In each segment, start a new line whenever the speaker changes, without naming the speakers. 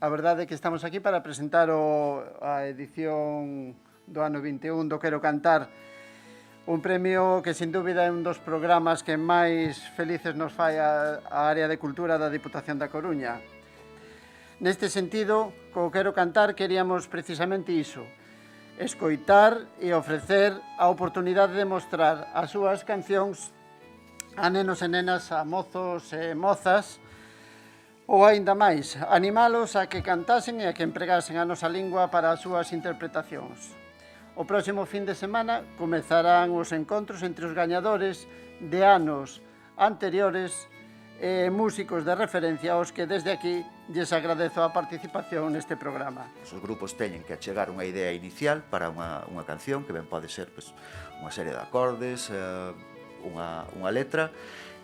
A verdade é que estamos aquí para presentar a edición do ano 21 do Quero Cantar, un premio que sin dúbida é un dos programas que máis felices nos fai a área de cultura da Diputación da Coruña. Neste sentido, co Quero Cantar queríamos precisamente iso, escoitar e ofrecer a oportunidade de mostrar as súas cancións a nenos e nenas, a mozos e mozas, ou aínda máis, animalos a que cantasen e a que empregasen a nosa lingua para as súas interpretacións. O próximo fin de semana comezarán os encontros entre os gañadores de anos anteriores e músicos de referencia aos que desde aquí lles agradezo a participación neste programa.
Os grupos teñen que achegar unha idea inicial para unha canción, que ben pode ser unha serie de acordes, unha letra,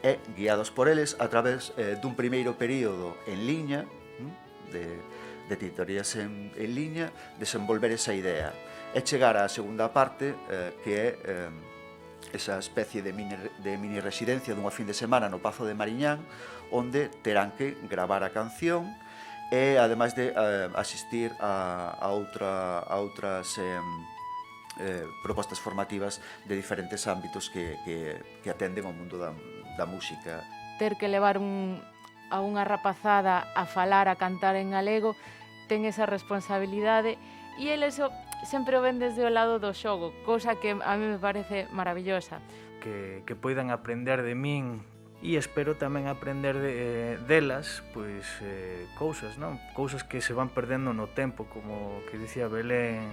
e guiados por eles a través dun primeiro período en liña, de titorías en liña, desenvolver esa idea e chegar á segunda parte, que é esa especie de mini residencia dunha fin de semana no Pazo de Mariñán, onde terán que gravar a canción e ademais de asistir a outras propostas formativas de diferentes ámbitos que atenden ao mundo da música.
Ter que levar a unha rapazada a falar, a cantar en galego, ten esa responsabilidade e eles sempre o ven desde o lado do xogo, cousa que a mí me parece maravillosa.
Que poidan aprender de min e espero tamén aprender delas pois cousas, non? Cousas que se van perdendo no tempo, como que dicía Belén,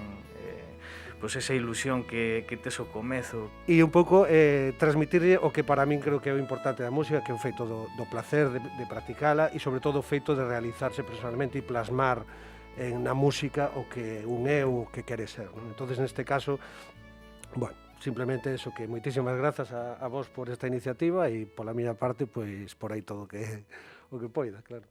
pois esa ilusión que tes ao comezo.
E un pouco transmitirlle o que para min creo que é o importante da música, que é o feito do placer de practicala e sobre todo o feito de realizarse personalmente e plasmar na música o que un é ou o que quere ser, non? Entonces, neste caso, bueno, simplemente eso, que moitísimas grazas a vos por esta iniciativa e pola miña parte, pois por aí todo o que poida, claro.